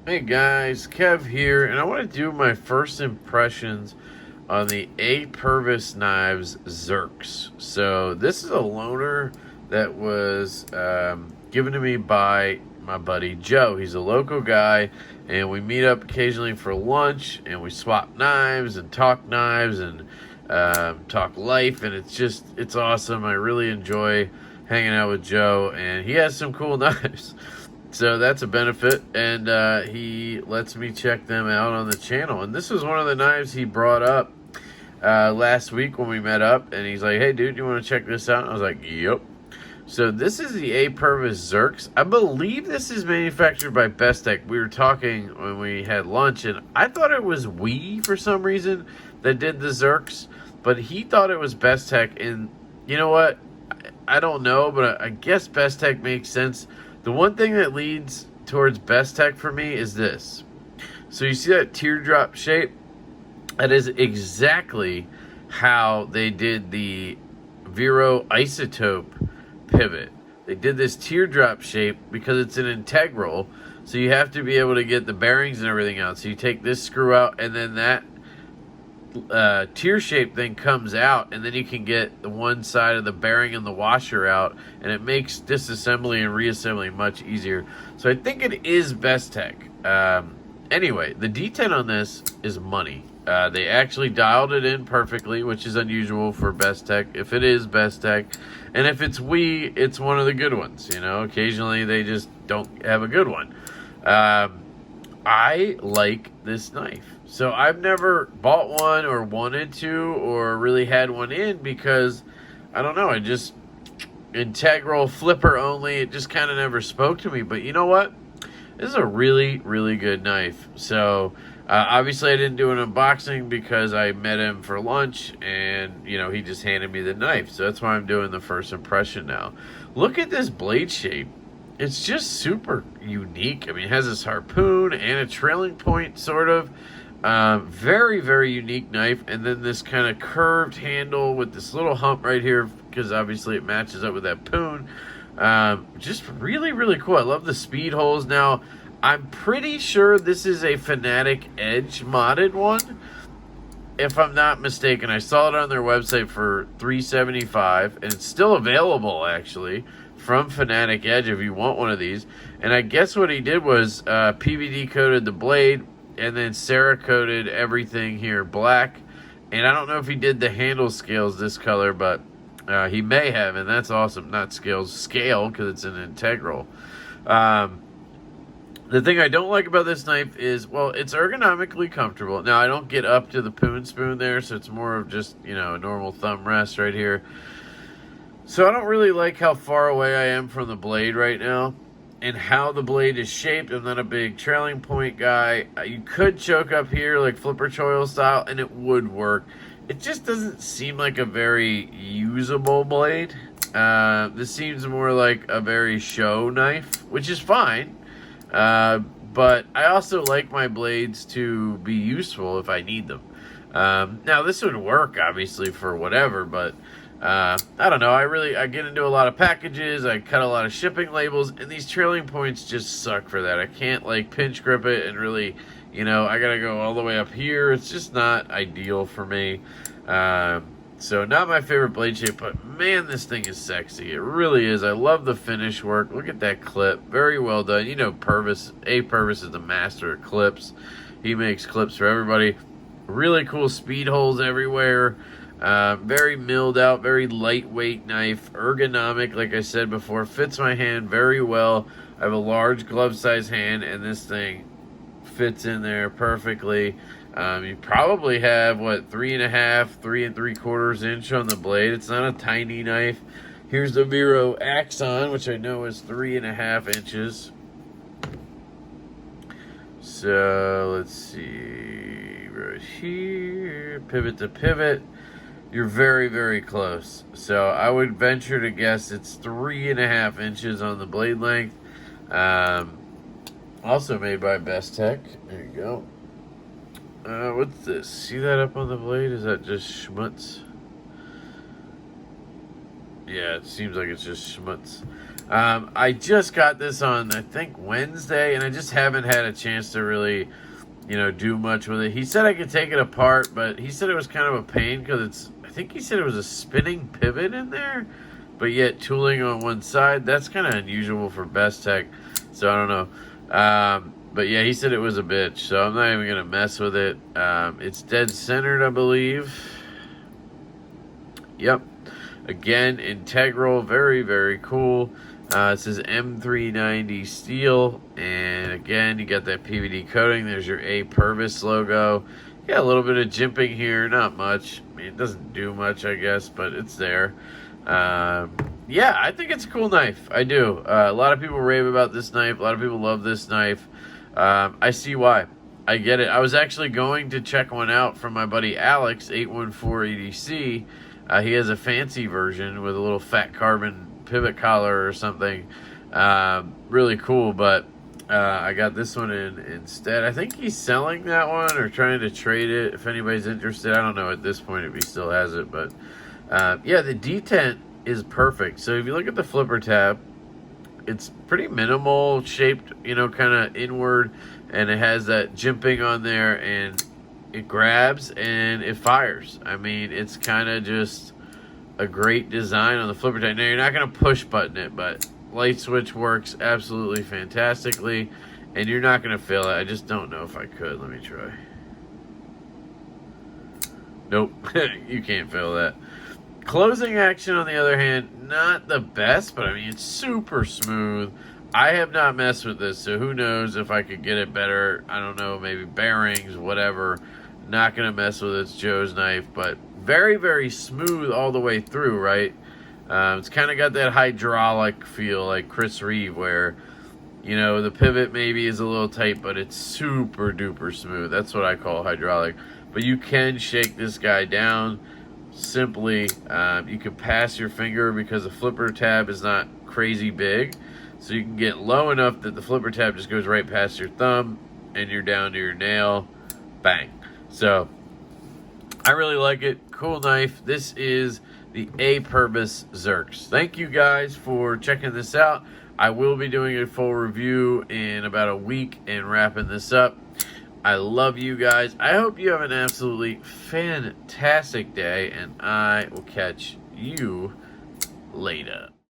Hey guys, Kev here, and I want to do my first impressions on the Purvis Knives Xerx. So this is a loaner that was given to me by my buddy Joe. He's a local guy, and we meet up occasionally for lunch, and we swap knives and talk life, and it's awesome. I really enjoy hanging out with Joe, and he has some cool knives. So that's a benefit, and he lets me check them out on the channel. And this was one of the knives he brought up last week when we met up, and he's like, "Hey, dude, you want to check this out?" And I was like, "Yep." So this is the Purvis Xerx. I believe this is manufactured by Bestech. We were talking when we had lunch, and I thought it was we for some reason that did the Xerx, but he thought it was Bestech. And you know what? I don't know, but I guess Bestech makes sense. The one thing that leads towards Bestech for me is this. So you see that teardrop shape? That is exactly how they did the Vero isotope pivot. They did this teardrop shape because it's an integral, so you have to be able to get the bearings and everything out. So you take this screw out, and then that tear shape thing comes out, and then you can get the one side of the bearing and the washer out, and it makes disassembly and reassembly much easier. So I think it is Bestech. Anyway, the D10 on this is money. They actually dialed it in perfectly, which is unusual for Bestech, if it is Bestech. And if it's it's one of the good ones. You know, occasionally they just don't have a good one. I like this knife. So I've never bought one or wanted to or really had one in because, I don't know, it just, integral flipper only, it just kind of never spoke to me. But you know what? This is a really, really good knife. So obviously I didn't do an unboxing because I met him for lunch and, you know, he just handed me the knife. So that's why I'm doing the first impression now. Look at this blade shape. It's just super unique. I mean, it has this harpoon and a trailing point, sort of. Very, very unique knife. And then this kind of curved handle with this little hump right here, because obviously it matches up with that poon. Just really, really cool. I love the speed holes. Now, I'm pretty sure this is a Fanatic Edge modded one, if I'm not mistaken. I saw it on their website for $375, and it's still available, actually, from Fanatic Edge if you want one of these. And I guess what he did was PVD coated the blade, and then Cerakoted everything here black. And I don't know if he did the handle scales this color, but he may have, and that's awesome. Not scale, because it's an integral. The thing I don't like about this knife is, well, it's ergonomically comfortable. Now, I don't get up to the poon spoon there, so it's more of just, you know, a normal thumb rest right here. So I don't really like how far away I am from the blade right now and how the blade is shaped. I'm not a big trailing point guy. You could choke up here like flipper choil style, and it would work. It just doesn't seem like a very usable blade. This seems more like a very show knife, which is fine. But I also like my blades to be useful if I need them. Now, this would work, obviously, for whatever, but I don't know. I get into a lot of packages. I cut a lot of shipping labels, and these trailing points just suck for that. I can't, like, pinch grip it and really, you know, I gotta go all the way up here. It's just not ideal for me. So not my favorite blade shape, but man, this thing is sexy. It really is. I love the finish work. Look at that clip. Very well done. You know, Purvis is the master of clips. He makes clips for everybody. Really cool speed holes everywhere. Very milled out, very lightweight knife. Ergonomic, like I said before. Fits my hand very well. I have a large glove size hand, and this thing fits in there perfectly. You probably have, what, 3.5, 3 3/4 inch on the blade. It's not a tiny knife. Here's the Vero Axon, which I know is 3.5 inches. So, let's see, right here, pivot to pivot. You're very, very close. So, I would venture to guess it's 3.5 inches on the blade length. Also made by Bestech. There you go. What's this? See that up on the blade? Is that just schmutz? Yeah, it seems like it's just schmutz. I just got this on, I think, Wednesday, and I just haven't had a chance to really, do much with it. He said I could take it apart, but he said it was kind of a pain because I think he said it was a spinning pivot in there, but yet tooling on one side. That's kind of unusual for Bestech, so I don't know. But yeah, he said it was a bitch, so I'm not even going to mess with it. It's dead centered, I believe. Yep. Again, integral, very, very cool. It says M390 steel, and again, you got that PVD coating. There's your A Purvis logo. Yeah, a little bit of jimping here, not much. I mean, it doesn't do much, I guess, but it's there. Yeah, I think it's a cool knife. I do. A lot of people rave about this knife. A lot of people love this knife. I see why. I get it. I was actually going to check one out from my buddy Alex, 814 EDC. He has a fancy version with a little fat carbon pivot collar or something. Really cool, but I got this one in instead. I think he's selling that one or trying to trade it if anybody's interested. I don't know at this point if he still has it, but yeah, the detent is perfect. So if you look at the flipper tab, it's pretty minimal shaped, kind of inward, and it has that jimping on there, and it grabs and it fires. I mean, it's kind of just a great design on the flipper tab. Now, you're not going to push button it, but light switch works absolutely fantastically, and you're not going to feel it. I just don't know if I could. Let me try. Nope, you can't feel that. Closing action, on the other hand, not the best, but I mean, it's super smooth. I have not messed with this, so who knows if I could get it better. I don't know, maybe bearings, whatever. Not going to mess with it. It's Joe's knife, but very, very smooth all the way through, right? It's kind of got that hydraulic feel like Chris Reeve, where, the pivot maybe is a little tight, but it's super duper smooth. That's what I call hydraulic. But you can shake this guy down simply. You can pass your finger because the flipper tab is not crazy big, so you can get low enough that the flipper tab just goes right past your thumb and you're down to your nail. Bang. So I really like it. Cool knife. This is the A Purvis Xerx. Thank you guys for checking this out. I will be doing a full review in about a week and wrapping this up. I love you guys. I hope you have an absolutely fantastic day, and I will catch you later.